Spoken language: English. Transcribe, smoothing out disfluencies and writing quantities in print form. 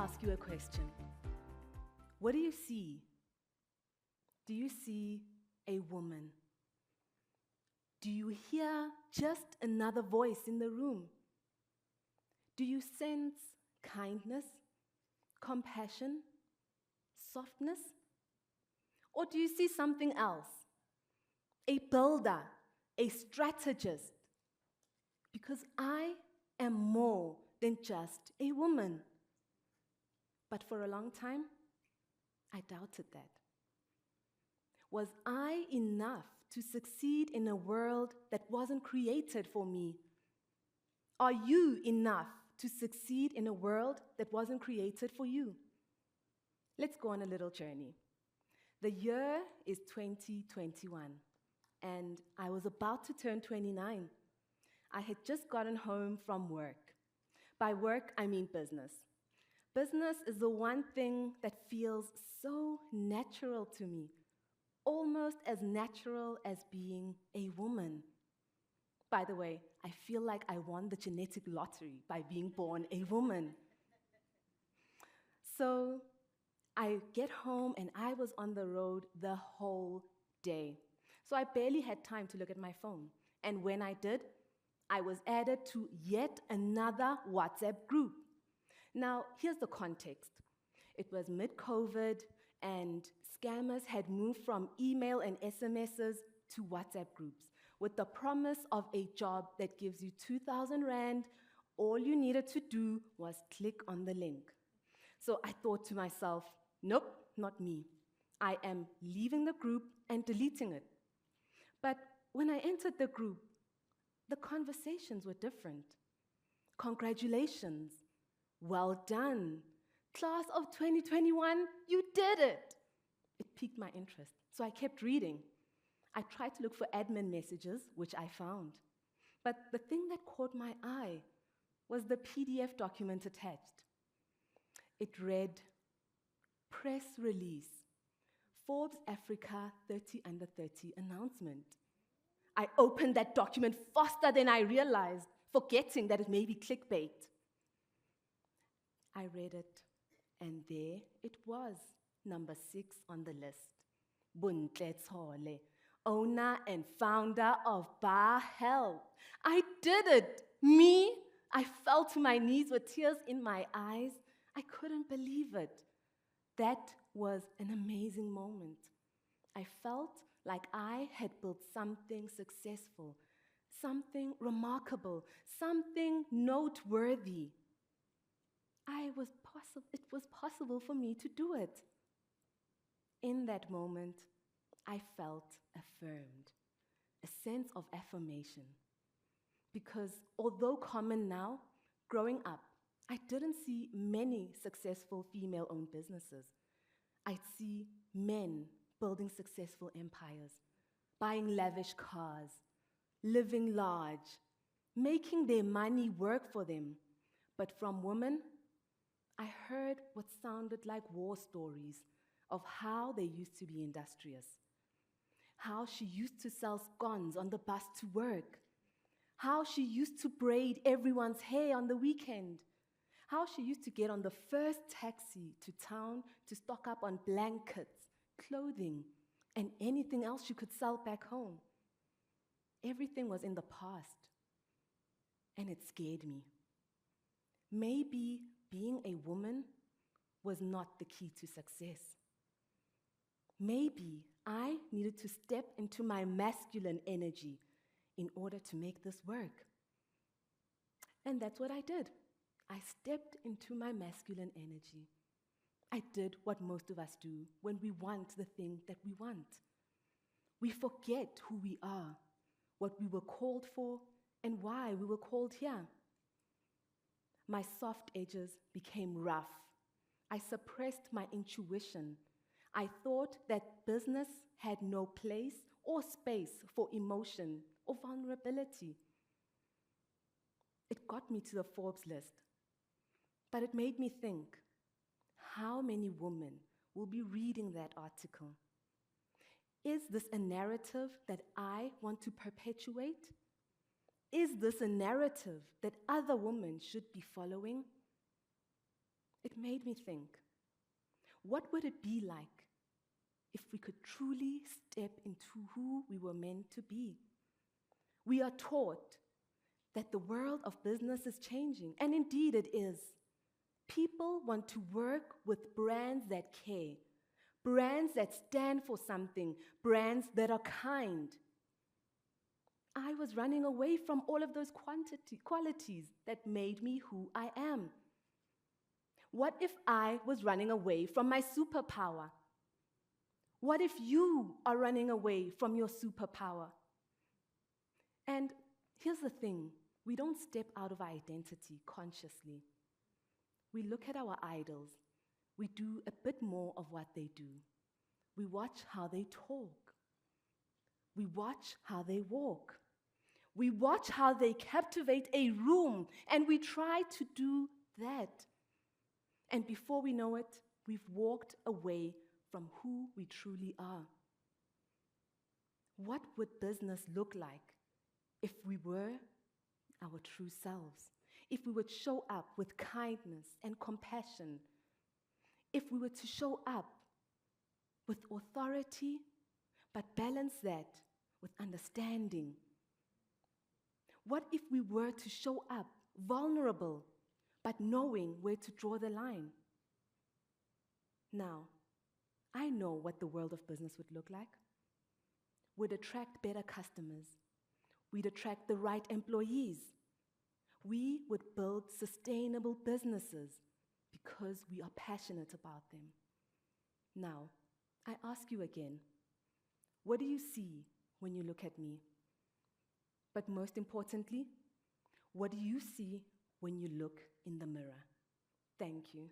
ask you a question. What do you see? Do you see a woman? Do you hear just another voice in the room? Do you sense kindness, compassion, softness? Or do you see something else? A builder, a strategist? Because I am more than just a woman. But for a long time, I doubted that. Was I enough to succeed in a world that wasn't created for me? Are you enough to succeed in a world that wasn't created for you? Let's go on a little journey. The year is 2021, and I was about to turn 29. I had just gotten home from work. By work, I mean business. Business is the one thing that feels so natural to me, almost as natural as being a woman. By the way, I feel like I won the genetic lottery by being born a woman. So I get home and I was on the road the whole day. So I barely had time to look at my phone. And when I did, I was added to yet another WhatsApp group. Now, here's the context. It was mid-COVID, and scammers had moved from email and SMSs to WhatsApp groups with the promise of a job that gives you 2,000 Rand. All you needed to do was click on the link. So I thought to myself, nope, not me. I am leaving the group and deleting it. But when I entered the group, the conversations were different. Congratulations. Well done. Class of 2021, you did it. It piqued my interest, so I kept reading. I tried to look for admin messages, which I found. But the thing that caught my eye was the PDF document attached. It read, press release, Forbes Africa 30 under 30 announcement. I opened that document faster than I realized, forgetting that it may be clickbait. I read it, and there it was, number 6 on the list. Bontle Tshole, owner and founder of Bar Health. I did it! Me? I fell to my knees with tears in my eyes. I couldn't believe it. That was an amazing moment. I felt like I had built something successful, something remarkable, something noteworthy. It was possible for me to do it. In that moment, I felt affirmed, a sense of affirmation. Because although common now, growing up, I didn't see many successful female-owned businesses. I'd see men building successful empires, buying lavish cars, living large, making their money work for them. But from women, I heard what sounded like war stories of how they used to be industrious, how she used to sell scones on the bus to work, how she used to braid everyone's hair on the weekend, how she used to get on the first taxi to town to stock up on blankets, clothing, and anything else she could sell back home. Everything was in the past, and it scared me. Maybe being a woman was not the key to success. Maybe I needed to step into my masculine energy in order to make this work. And that's what I did. I stepped into my masculine energy. I did what most of us do when we want the thing that we want. We forget who we are, what we were called for, and why we were called here. My soft edges became rough. I suppressed my intuition. I thought that business had no place or space for emotion or vulnerability. It got me to the Forbes list, but it made me think, how many women will be reading that article? Is this a narrative that I want to perpetuate? Is this a narrative that other women should be following? It made me think, what would it be like if we could truly step into who we were meant to be? We are taught that the world of business is changing, and indeed it is. People want to work with brands that care, brands that stand for something, brands that are kind. I was running away from all of those qualities that made me who I am. What if I was running away from my superpower? What if you are running away from your superpower? And here's the thing, we don't step out of our identity consciously. We look at our idols. We do a bit more of what they do. We watch how they talk. We watch how they walk. We watch how they captivate a room, and we try to do that. And before we know it, we've walked away from who we truly are. What would business look like if we were our true selves? If we would show up with kindness and compassion? If we were to show up with authority, but balance that with understanding? What if we were to show up vulnerable, but knowing where to draw the line? Now, I know what the world of business would look like. We'd attract better customers. We'd attract the right employees. We would build sustainable businesses because we are passionate about them. Now, I ask you again, what do you see when you look at me? But most importantly, what do you see when you look in the mirror? Thank you.